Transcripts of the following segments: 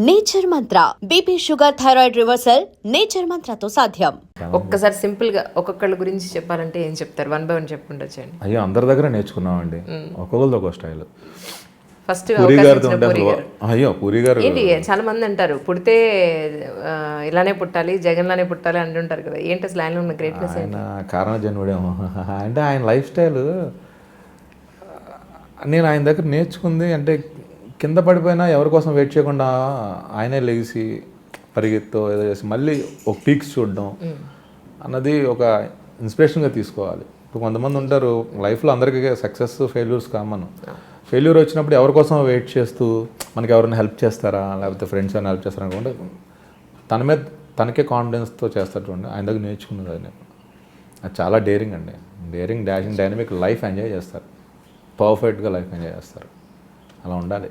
Nature Mantra BP sugar thyroid reversal nature మంత్రతో సాధ్యం. ఒక్కసారి సింపుల్ గా ఒక్కొక్కళ్ళ గురించి చెప్పాలంటే ఏం చెప్తారు? 1 by 1 చెప్పుకుంటూ వచ్చేయండి. అయ్యో అందరి దగ్గర నేర్చుకున్నామండి, ఒక్కొక్కరిది ఒక్కో స్టైల్. ఫస్ట్ అయ్యో పూరి గారు ఏంటి చాలా మంది అంటారు పుడితే ఇలానే పుట్టాలి, జగన్ లానే పుట్టాలి అంటుంటారు కదా, ఏంటి అసలు ఆయనలో ఉన్న గ్రేట్నెస్? ఆయన కారణజన్ముడేమో. అంటే ఆయన లైఫ్ స్టైల్ నేను ఆయన దగ్గర నేర్చుకుంది. అంటే కింద పడిపోయినా ఎవరి కోసం వెయిట్ చేయకుండా ఆయనే లేచి పరిగెత్తు ఏదో చేసి మళ్ళీ ఒక పీక్స్ చూడడం అన్నది ఒక ఇన్స్పిరేషన్గా తీసుకోవాలి. ఇప్పుడు కొంతమంది ఉంటారు లైఫ్లో, అందరికీ సక్సెస్ ఫెయిల్యూర్స్ కామన్. ఫెయిల్యూర్ వచ్చినప్పుడు ఎవరి కోసం వెయిట్ చేస్తూ మనకి ఎవరైనా హెల్ప్ చేస్తారా లేకపోతే ఫ్రెండ్స్ అని హెల్ప్ చేస్తారా అనుకుంటే తన మీద తనకే కాన్ఫిడెన్స్తో చేస్తారు. చూడండి ఆయన దగ్గర నేర్చుకున్నది అది. అది చాలా డేరింగ్ అండి. Daring, dashing, dynamic life enjoy చేస్తారు. పర్ఫెక్ట్గా లైఫ్ ఎంజాయ్ చేస్తారు. అలా ఉండాలి.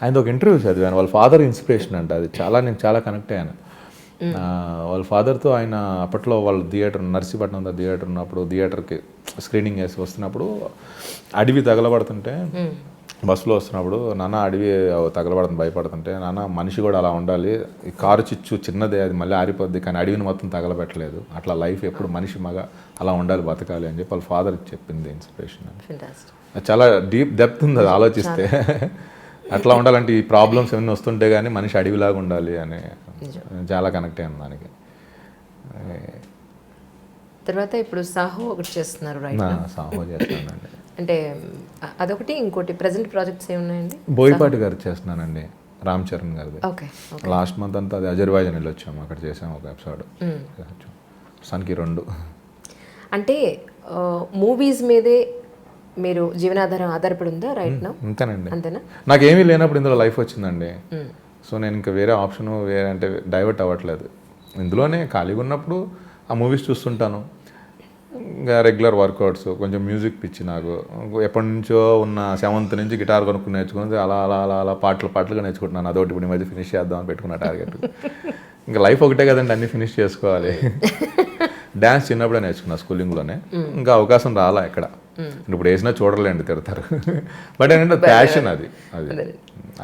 ఆయన ఒక ఇంటర్వ్యూ చదివాను, వాళ్ళ ఫాదర్ ఇన్స్పిరేషన్ అంట. అది నేను చాలా కనెక్ట్ అయ్యాను. వాళ్ళ ఫాదర్తో ఆయన అప్పట్లో వాళ్ళ థియేటర్ నర్సీపట్నం థియేటర్ ఉన్నప్పుడు థియేటర్కి స్క్రీనింగ్ చేసి వస్తున్నప్పుడు అడవి తగలబడుతుంటే బస్సులో వస్తున్నప్పుడు, నాన్న అడవి తగలబడుతుంది భయపడుతుంటే, నాన్న మనిషి కూడా అలా ఉండాలి, ఈ కారు చిచ్చు చిన్నదే అది మళ్ళీ ఆరిపోద్ది కానీ అడవిని మొత్తం తగలబెట్టలేదు, అట్లా లైఫ్ ఎప్పుడు మనిషి మగ అలా ఉండాలి బతకాలి అని చెప్పి వాళ్ళ ఫాదర్ చెప్పింది ఇన్స్పిరేషన్. చాలా డీప్ డెప్త్ ఉంది అది ఆలోచిస్తే. అట్లా ఉండాలంటే ఈ ప్రాబ్లమ్స్ ఏమైనా వస్తుంటే కానీ మనిషి అడవిలాగా ఉండాలి అని చాలా కనెక్ట్ అయ్యాను దానికి. తర్వాత ఇప్పుడు సాహో ఒకటి చేస్తున్నారు, సాహో చేస్తున్నానండి. అంటే అదొకటి, ఇంకోటి ప్రెసెంట్ ప్రాజెక్ట్స్ ఏమున్నాయండి? బోయపాటి గారు చేస్తున్నానండి, రామ్ చరణ్ గారిది. ఓకే. లాస్ట్ మంత్ అంతా అది అజర్బైజాన్ వెళ్ళి వచ్చాము, అక్కడ చేసాము ఒక ఎపిసోడ్. సన్కి 2. అంటే మూవీస్ మీదే మీరు జీవనాధారం ఆధారపడి ఉందా రైట్ నౌ? అంతేనండి. అంతేనా? నాకేమీ లేనప్పుడు ఇందులో లైఫ్ వచ్చిందండి. సో నేను ఇంకా వేరే ఆప్షన్ వేరే అంటే డైవర్ట్ అవ్వట్లేదు. ఇందులోనే ఖాళీగా ఉన్నప్పుడు ఆ మూవీస్ చూస్తుంటాను. ఇంకా రెగ్యులర్ వర్కౌట్స్, కొంచెం మ్యూజిక్ పిచ్చి నాకు. ఎప్పటి నుంచో ఉన్న 7th నుంచి గిటార్ కొనుక్కుని నేర్చుకుని అలా అలా అలా అలా పాటలుగా నేర్చుకుంటున్నాను. అదొకటి ఇప్పుడు ఈ మధ్య ఫినిష్ చేద్దామని పెట్టుకున్న టార్గెట్. ఇంకా లైఫ్ ఒకటే కదండి, అన్నీ ఫినిష్ చేసుకోవాలి. డ్యాన్స్ చిన్నప్పుడే నేర్చుకున్నా స్కూలింగ్లోనే, ఇంకా అవకాశం రాలా ఎక్కడ. ఇప్పుడు వేసినా చూడలేండి, తిడతారు. బట్ ఏంటంటే ప్యాషన్ అది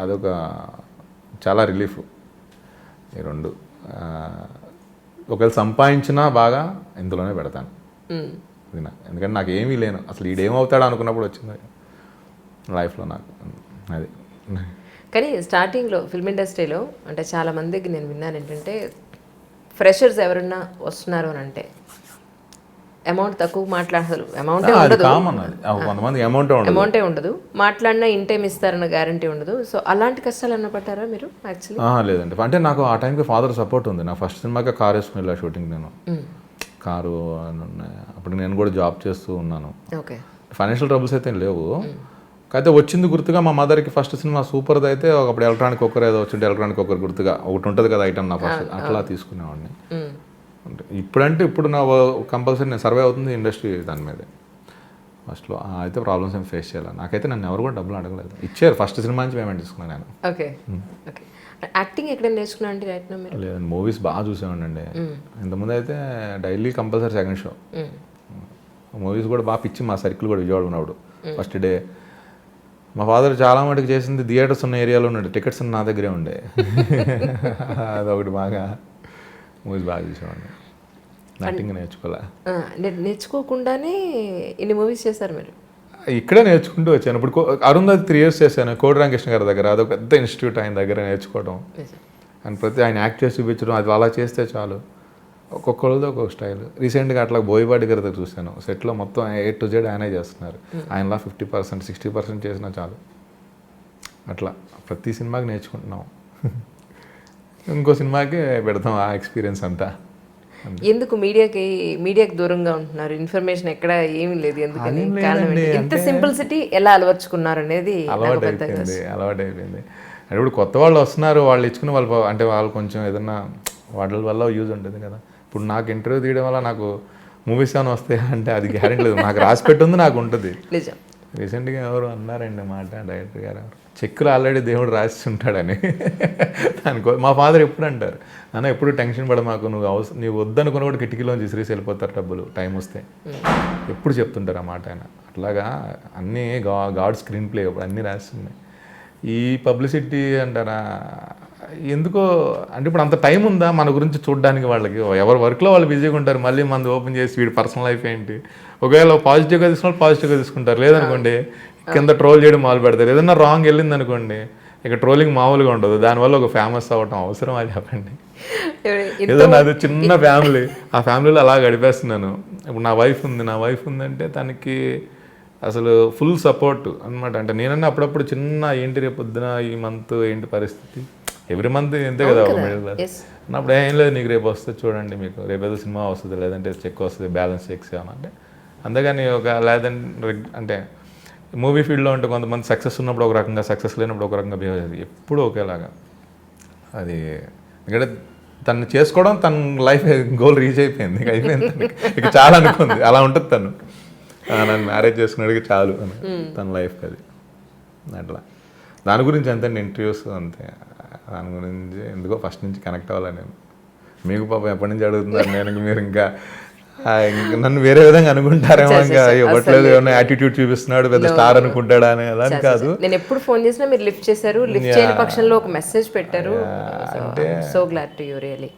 అదొక చాలా రిలీఫ్. ఈ 2 ఒకవేళ సంపాదించినా బాగా ఇందులోనే పెడతాను. ఎందుకంటే నాకు ఏమీ లేను అసలు, ఈడేమవుతాడు అనుకున్నప్పుడు వచ్చింది లైఫ్లో నాకు అది. కానీ స్టార్టింగ్లో ఫిల్మ్ ఇండస్ట్రీలో అంటే చాలా మందికి నేను విన్నాను ఏంటంటే, ఫ్రెషర్స్ ఎవరన్నా వస్తున్నారు అని అంటే అమౌంట్ తక్కువ మాట్లాడతారు, అమౌంటే ఉండదు, మాట్లాడినా ఇంటేం ఇస్తారన్న గ్యారంటీ ఉండదు. సో అలాంటి కష్టాలు అన్న పట్టారా మీరు? యాక్చువల్లీ లేదండి. అంటే నాకు ఆ టైంకి ఫాదర్ సపోర్ట్ ఉంది. నా ఫస్ట్ సినిమాకి కారు వేసుకుని వెళ్ళా షూటింగ్. నేను కారు అప్పుడు నేను కూడా జాబ్ చేస్తూ ఉన్నాను. ఓకే. ఫైనాన్షియల్ ట్రబుల్స్ అయితే లేవు. అయితే వచ్చింది గుర్తుగా మా మదర్కి ఫస్ట్ సినిమా సూపర్ది అయితే ఒకప్పుడు ఎలక్ట్రానిక్ కుక్కర్ ఏదో వచ్చింటే ఎలక్ట్రానిక్ కుక్కర్ గుర్తుగా ఒకటి ఉంటుంది కదా ఐటమ్, నా ఫస్ట్ అట్లా తీసుకునేవాడిని. అంటే ఇప్పుడంటే ఇప్పుడు నా కంపల్సరీ నేను సర్వే అవుతుంది ఇండస్ట్రీ దాని మీదే. ఫస్ట్లో అయితే ప్రాబ్లమ్స్ ఏమి ఫేస్ చేయాలి. నాకైతే నన్ను ఎవరు కూడా డబ్బులు అడగలేదు, ఇచ్చారు. ఫస్ట్ సినిమా నుంచి పేమెంట్ తీసుకున్నాను నేను. ఓకే. ఓకే. యాక్టింగ్ ఎక్కడైనా నేర్చుకున్నా అంటే రైట్ నా మీరు? లేదండి, మూవీస్ బాగా చూసేవాడిని. ఇంతకుముందు అయితే daily compulsory second show. Movies కూడా బాగా పిచ్చి. మా సర్కిల్ కూడా విజయవాడ ఉన్నప్పుడు ఫస్ట్ డే మా ఫాదర్ చాలా మటుకు చేసింది థియేటర్స్ ఉన్న ఏరియాలో ఉండే, టికెట్స్ నా దగ్గరే ఉండే. అదొకటి బాగా మూవీస్ బాగా చూసేవాడిని. యాక్టింగ్ నేర్చుకోకుండానే ఇన్ని మూవీస్ చేశారు మీరు? ఇక్కడే నేర్చుకుంటూ వచ్చాను. ఇప్పుడు అరుంధతి 3 years చేశాను కోడి రామకృష్ణ గారి దగ్గర. అదొక పెద్ద ఇన్స్టిట్యూట్ ఆయన దగ్గర నేర్చుకోవడం. అండ్ ఆయన యాక్ట్ చేసి చూపించడం, అది అలా చేస్తే చాలు. ఒక్కొక్కరితో ఒక్కొక్క స్టైల్. రీసెంట్గా అట్లా బోయపాటి గారి దగ్గర చూశాను, సెట్లో మొత్తం A to Z ఆయనే చేస్తున్నారు. ఆయనలా 50% 60% చేసినా చాలు. అట్లా ప్రతి సినిమాకి నేర్చుకుంటున్నాం. ఇంకో సినిమాకి పెడతాం ఆ ఎక్స్పీరియన్స్ అంతా. ఎందుకు మీడియాకి దూరంగా ఉంటున్నారు? ఇన్ఫర్మేషన్ ఎక్కడ ఏమీ లేదు, ఎందుకని? ఇంత సింప్లిసిటీ ఎలా అలవర్చుకున్నారు అనేది అలవాటు అయిపోయింది. అంటే ఇప్పుడు కొత్త వాళ్ళు వస్తున్నారు, వాళ్ళు ఇచ్చుకుని వాళ్ళు కొంచెం ఏదన్నా వాళ్ళ వల్ల యూజ్ ఉంటుంది కదా. ఇప్పుడు నాకు ఇంటర్వ్యూ తీయడం వల్ల నాకు మూవీస్ ఏమైనా వస్తాయి అంటే అది గ్యారెంటీ లేదు. నాకు రాసి పెట్టుంది, నాకు ఉంటుంది. రీసెంట్గా ఎవరు అన్నారండి మాట, డైరెక్టర్ గారు చెక్కులు ఆల్రెడీ దేవుడు రాసి ఉంటాడని. దానికో మా ఫాదర్ ఎప్పుడు అంటారు, నాన్న ఎప్పుడు టెన్షన్ పడ మాకు, నువ్వు వద్దనుకున్న కూడా కిటికీలోంచి విసిరేసి వెళ్ళిపోతారు డబ్బులు టైం వస్తే, ఎప్పుడు చెప్తుంటారు ఆ మాట ఆయన. అట్లాగా అన్నీ గాడ్ స్క్రీన్ ప్లే అన్నీ రాస్తున్నాయి. ఈ పబ్లిసిటీ అంటారా ఎందుకో అంటే ఇప్పుడు అంత టైం ఉందా మన గురించి చూడడానికి వాళ్ళకి? ఎవరి వర్క్లో వాళ్ళు బిజీగా ఉంటారు. మళ్ళీ మనది ఓపెన్ చేసి వీడి పర్సనల్ లైఫ్ ఏంటి, ఒకవేళ పాజిటివ్గా తీసుకున్న పాజిటివ్గా తీసుకుంటారు, లేదనుకోండి కింద ట్రోల్ చేయడం మొదలు పెడతారు. ఏదన్నా రాంగ్ వెళ్ళింది అనుకోండి ఇక ట్రోలింగ్ మామూలుగా ఉండదు. దానివల్ల ఒక ఫేమస్ అవ్వటం అవసరం అని చెప్పండి. ఏదో నాది చిన్న ఫ్యామిలీ, ఆ ఫ్యామిలీలో అలా గడిపేస్తున్నాను. ఇప్పుడు నా వైఫ్ ఉందంటే తనకి అసలు ఫుల్ సపోర్ట్ అనమాట. అంటే నేనన్నా అప్పుడప్పుడు చిన్న ఏంటి రేపు పొద్దున ఈ మంత్ ఏంటి పరిస్థితి, ఎవ్రీ మంత్ ఎంతే కదా మిడిల్ క్లాస్ అన్నప్పుడు ఏం లేదు నీకు రేపు వస్తుంది చూడండి, మీకు రేపు ఏదో సినిమా వస్తుంది, లేదంటే చెక్ వస్తుంది, బ్యాలెన్స్ చెక్స్ ఏమంటే. అంతేగాని ఒక లేదంటే అంటే మూవీ ఫీల్డ్లో ఉంటే కొంతమంది సక్సెస్ ఉన్నప్పుడు ఒక రకంగా, సక్సెస్ లేనప్పుడు ఒక రకంగా బిహేవ్ చేస్తుంది, ఎప్పుడూ ఒకేలాగా. అది ఎందుకంటే తను చేసుకోవడం తన లైఫ్ గోల్ రీచ్ అయిపోయింది, ఇక అయిపోయింది ఇక చాలా అనుకుంది. అలా ఉంటుంది తను, నన్ను మ్యారేజ్ చేసుకున్నాడికి చాలు అని తన లైఫ్ అది. అట్లా దాని గురించి అంతే ఇంటర్వ్యూస్ అంతే, దాని గురించి ఎందుకో ఫస్ట్ నుంచి కనెక్ట్ అవ్వాలి నేను. మీకు పాపం ఎప్పటి నుంచి అడుగుతున్నారు, నేను మీరు ఇంకా నన్ను వేరే విధంగా అనుకుంటారేమో, ఇంకా ఇవ్వట్లేదు, ఏమైనా యాటిట్యూడ్ చూపిస్తున్నాడు, పెద్ద స్టార్ అనుకుంటాడా అని. అలా కాదు, నేను ఎప్పుడు ఫోన్ చేసినా మీరు లిఫ్ట్ చేశారు, లిఫ్ట్ చేయని పక్షంలో ఒక మెసేజ్ పెట్టారు. అంటే so glad to you really.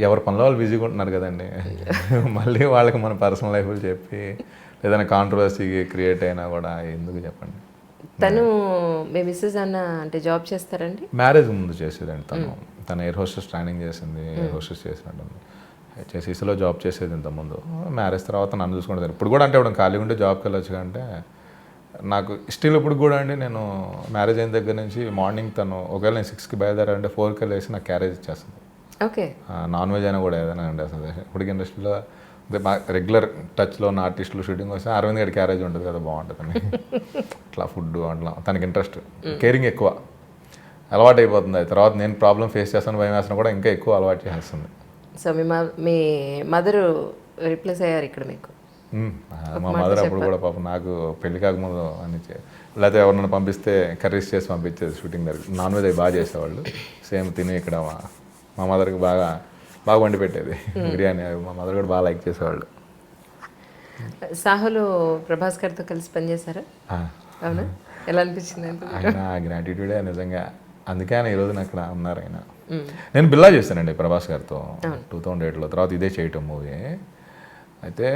ఎవరి పనిలో వాళ్ళు బిజీగా ఉంటున్నారు కదండి. మళ్ళీ వాళ్ళకి మన పర్సనల్ లైఫ్లు చెప్పి ఏదైనా కాంట్రవర్సీ క్రియేట్ అయినా కూడా ఎందుకు చెప్పండి. తను మీ మిస్సెస్ అన్న అంటే జాబ్ చేస్తారండి? మ్యారేజ్ ముందు చేసేదండి తను ఎయిర్ హోస్టెస్ ట్రైనింగ్ చేసింది, ఎయిర్ హోస్టెస్ చేసినట్టుంది, హెచ్ఎస్సీలో జాబ్ చేసేది ఇంతకుముందు. మ్యారేజ్ తర్వాత నన్ను చూసుకుంటాను. ఇప్పుడు కూడా అంటే ఇప్పుడు ఖాళీగా ఉంటే జాబ్కి వెళ్ళొచ్చు, అంటే నాకు స్టిల్ ఇప్పుడు కూడా అండి నేను మ్యారేజ్ అయిన దగ్గర నుంచి మార్నింగ్ తను ఒకవేళ నేను 6కి బయలుదేరాలంటే 4కి వెళ్ళేసి నాకు క్యారేజ్ ఇచ్చేస్తుంది. ఓకే, నాన్ వెజ్ అయినా కూడా ఏదైనా అండి. అసలు ఇప్పటికి ఇండస్ట్రీలో రెగ్యులర్ టచ్లో ఉన్న ఆర్టిస్టులు షూటింగ్ వస్తే అరవింద్ గడి క్యారేజ్ ఉంటుంది కదా, బాగుంటుందని అట్లా ఫుడ్ అట్లా తనకి ఇంట్రెస్ట్, కేరింగ్ ఎక్కువ, అలవాటు అయిపోతుంది. అది తర్వాత నేను ప్రాబ్లం ఫేస్ చేస్తాను, భయం వేస్తాను కూడా ఇంకా ఎక్కువ అలవాటు చేస్తుంది. సో మీ మదరు రిప్లేస్ అయ్యారు ఇక్కడ మీకు? మా మదర్ అప్పుడు కూడా పాపం నాకు పెళ్లి కాకముందు అని లేకపోతే ఎవరినైనా పంపిస్తే కర్రీస్ చేసి పంపించేది షూటింగ్ దగ్గర. నాన్ వెజ్ అవి బాగా చేసేవాళ్ళు, సేమ్ తిని ఇక్కడ మా మదర్కి బాగా వండి పెట్టేది బిర్యానీ. మా మదర్ కూడా బాగా లైక్ చేసేవాళ్ళు. సాహులో ప్రభాస్ గారితో కలిసి పనిచేశారా? అవునా, ఎలా అనిపించింది? ఆయన గ్రాటిట్యూడే నిజంగా, అందుకే ఆయన ఈరోజు అక్కడ ఉన్నారు. ఆయన నేను బిల్లా చేశానండి ప్రభాస్ గారితో 2008లో, తర్వాత ఇదే చేయటం మూవీ. అయితే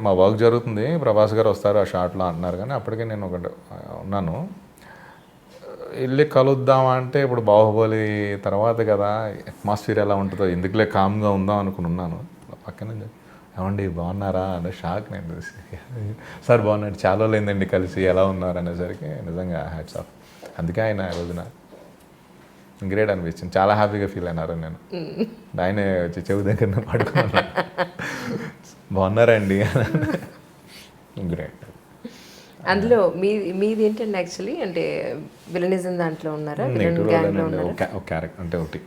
మా వర్క్ జరుగుతుంది, ప్రభాస్ గారు వస్తారు ఆ షాట్లో అంటున్నారు, కానీ అప్పటికే నేను ఒకటి ఉన్నాను. వెళ్ళి కలుద్దామా అంటే ఇప్పుడు బాహుబలి తర్వాత కదా, అట్మాస్ఫియర్ ఎలా ఉంటుందో, ఎందుకులే కామ్గా ఉందాం అనుకుని ఉన్నాను. పక్కన ఏమండి బాగున్నారా అంటే షాక్ నేను చూసి, సార్ బాగున్నాడు, చాలా లేదండి కలిసి, ఎలా ఉన్నారు అనేసరికి నిజంగా హ్యాట్స్ ఆఫ్. అందుకే ఆయన రోజున గ్రేట్ అనిపించింది, చాలా హ్యాపీగా ఫీల్ అయినారు. నేను ఆయనే వచ్చి చెవి దగ్గర పడుకున్నాను, బాగున్నారండి, గ్రేట్. అందులో మీది ఏంటండి యాక్చువల్లీ, అంటే విలనిజం దాంట్లో ఉన్నారా? ఒక క్యారెక్టర్ అంటే ఒకటి,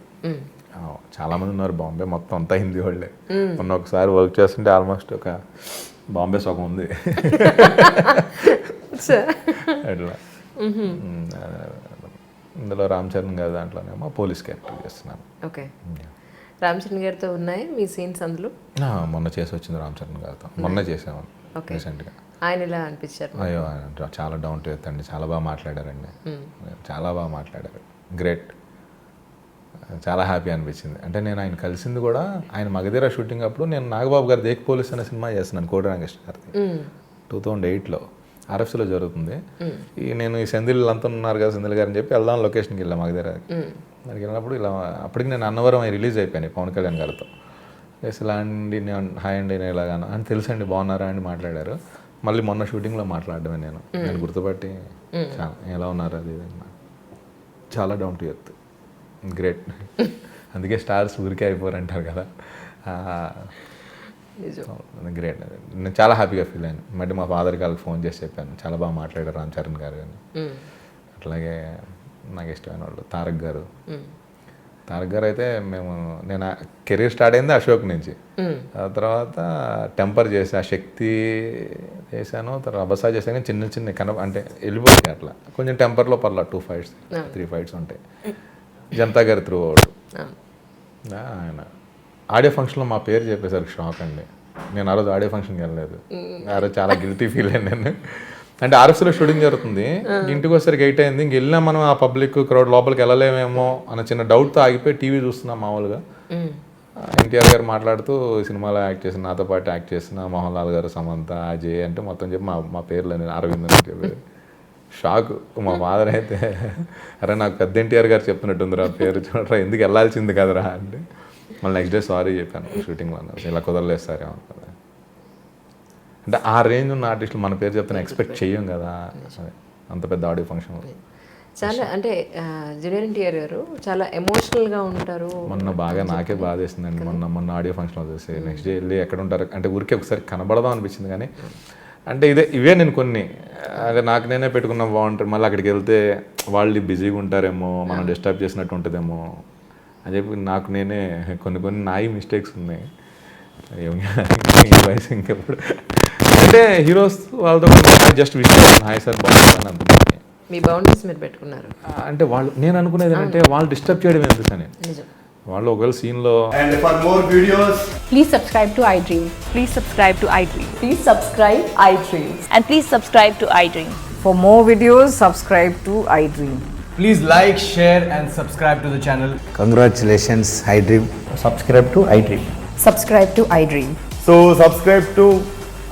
చాలామంది ఉన్నారు బాంబే మొత్తం అంతా హిందీ వాళ్ళే. మొన్న ఒకసారి వర్క్ చేస్తుంటే ఆల్మోస్ట్ ఒక బాంబే సగం ఉంది అట్లా. ఇందులో రామ్ చరణ్ గారి దాంట్లోనేమో పోలీస్ క్యారెక్టర్ చేస్తున్నాను. ఓకే, రామ్ చరణ్ గారితో ఉన్నాయి మీ సీన్స్ అందులో? మొన్న చేసి వచ్చింది రామ్ చరణ్ గారితో, మొన్న చేసాము రీసెంట్గా. ఆయన ఎలా అనిపించారు? అయ్యో చాలా డౌన్ టు ఎర్త్ అండి, చాలా బాగా మాట్లాడారండి, చాలా బాగా మాట్లాడారు, గ్రేట్. చాలా హ్యాపీ అనిపించింది. అంటే నేను ఆయన కలిసింది కూడా ఆయన మగధీర షూటింగ్ అప్పుడు, నేను నాగబాబు గారి దేక్ పోలీస్ అనే సినిమా చేస్తున్నాను కోటి రామకృష్ణ గారిది 2008లో, ఆర్ఎఫ్సీలో జరుగుతుంది. నేను ఈ సెంధిల్ అంతా ఉన్నారు కదా, సెంధిల్ గారు అని చెప్పి వెళ్దాం లొకేషన్కి వెళ్ళాం మగధీరకి. దానికి వెళ్ళినప్పుడు ఇలా అప్పటికి నేను అన్నవరం రిలీజ్ అయిపోయాను పవన్ కళ్యాణ్ గారితో. ఇలా అండి నేను హాయ్ అండి నేను ఇలాగాను అని తెలుసండి బాగున్నారా అని మాట్లాడారు. మళ్ళీ మొన్న షూటింగ్లో మాట్లాడడమే నేను గుర్తుపట్టి చాలా ఎలా ఉన్నారు అది చాలా డౌన్ టు ఎర్త్, గ్రేట్. అందుకే స్టార్స్ ఊరికే అయిపోరంటారు కదా, గ్రేట్. నేను చాలా హ్యాపీగా ఫీల్ అయ్యాను. మళ్ళీ మా ఫాదర్ గారికి ఫోన్ చేసి చెప్పాను, చాలా బాగా మాట్లాడారు రామ్ చరణ్ గారు అని. అట్లాగే నాకు ఇష్టమైన వాళ్ళు తారక్ గారు అయితే నేను కెరీర్ స్టార్ట్ అయింది అశోక్ నుంచి, ఆ తర్వాత టెంపర్ చేసి ఆ శక్తి చేశాను, తర్వాత అబసా చేశాను. కానీ చిన్న చిన్న అంటే వెళ్ళిపోతాయి అట్లా కొంచెం టెంపర్లో పర్లా 2 ఫైట్స్ 3 ఫైట్స్ ఉంటాయి. జనతా గారి త్రూ అవుట్ ఆయన ఆడియో ఫంక్షన్లో మా పేరు చెప్పేసరికి షాక్ అండి. నేను ఆ రోజు ఆడియో ఫంక్షన్కి వెళ్ళలేదు, ఆ రోజు చాలా గిల్టీ ఫీల్ అయ్యాను నేను. అంటే ఆర్ఎఫ్సీలో షూటింగ్ జరుగుతుంది, ఇంటికి వచ్చేసరికి 8 అయింది. ఇంక వెళ్ళినా మనం ఆ పబ్లిక్ క్రౌడ్ లోపలికి వెళ్ళలేమేమో అన్న చిన్న డౌట్తో ఆగిపోయి టీవీ చూస్తున్నాం మామూలుగా. ఎన్టీఆర్ గారు మాట్లాడుతూ సినిమాలో యాక్ట్ చేసిన, నాతో పాటు యాక్ట్ చేసిన మోహన్ లాల్ గారు, సమంత, అజయ్ అంటే మొత్తం చెప్పి మా పేర్లు అని అరవింద్ అని చెప్పి షాక్. మా ఫాదర్ అయితే అరే నాకు పెద్ద ఎన్టీఆర్ గారు చెప్తున్నట్టుందిరా పేరు, చూడరా ఎందుకు వెళ్ళాల్సింది కదరా అంటే మళ్ళీ నెక్స్ట్ డే సారీ చెప్పాను షూటింగ్లో, ఇలా కుదరలేదు సార్ ఏమన్నా. అంటే ఆ రేంజ్ ఉన్న ఆర్టిస్టులు మన పేరు చెప్తాను ఎక్స్పెక్ట్ చెయ్యం కదా, అంత పెద్ద ఆడియో ఫంక్షన్. చాలా అంటే జూనియర్ ఎన్టీఆర్ గారు చాలా ఎమోషనల్గా ఉంటారు. మొన్న బాగా నాకే బాధ వేసిందండి, మొన్న ఆడియో ఫంక్షన్లో చూసి నెక్స్ట్ డే వెళ్ళి ఎక్కడ ఉంటారు అంటే ఊరికే ఒకసారి కనబడదాం అనిపించింది. కానీ అంటే ఇవే నేను కొన్ని అంటే నాకు నేనే పెట్టుకున్న బాగుంటారు, మళ్ళీ అక్కడికి వెళ్తే వాళ్ళు బిజీగా ఉంటారేమో, మనం డిస్టర్బ్ చేసినట్టు ఉంటుందేమో అని చెప్పి నాకు నేనే కొన్ని నాయి మిస్టేక్స్ ఉన్నాయి. వయసు ఇంకెప్పుడు అంటే హీరోస్ వాళ్ళతో జస్ట్ విషయం హాయ్ సార్ బాగుందని అనుకుంటున్నాను. మీ బౌండరీస్ మీరు పెట్టుకున్నారు అంటే వాళ్ళు నేను అనుకునేది ఏంటంటే వాళ్ళు డిస్టర్బ్ చేయడం ఎందుకని, వాళ్ళు ఒకవేళ సీన్లో. And for more videos, Please subscribe to iDream. Please subscribe to iDream. Please subscribe iDream. And please subscribe to iDream. For more videos, subscribe to iDream. please like, share and subscribe to the channel. Congratulations, iDream. Subscribe to iDream. Subscribe to iDream. So subscribe to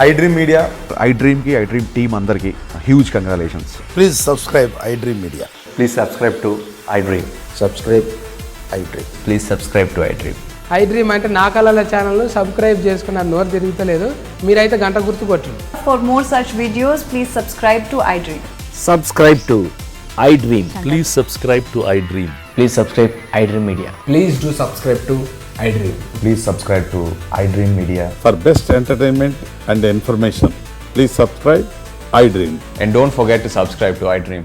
iDream Media. iDream की iDream team अंदर की huge congratulations. Please subscribe iDream Media. Please subscribe to iDream. Subscribe iDream. Please subscribe to iDream. iDream అంటే నా కళల channel subscribe చేసుకున్నారు, నోరు తిరుగుతలేదు, మీరైతే గంట గుర్తు కొట్టండి. For more such videos, please subscribe to iDream. Subscribe to iDream. Please subscribe to iDream. Please subscribe iDream Media. Please do subscribe to iDream. Please subscribe to iDream Media. For best entertainment and information, please subscribe iDream. And don't forget to subscribe to iDream.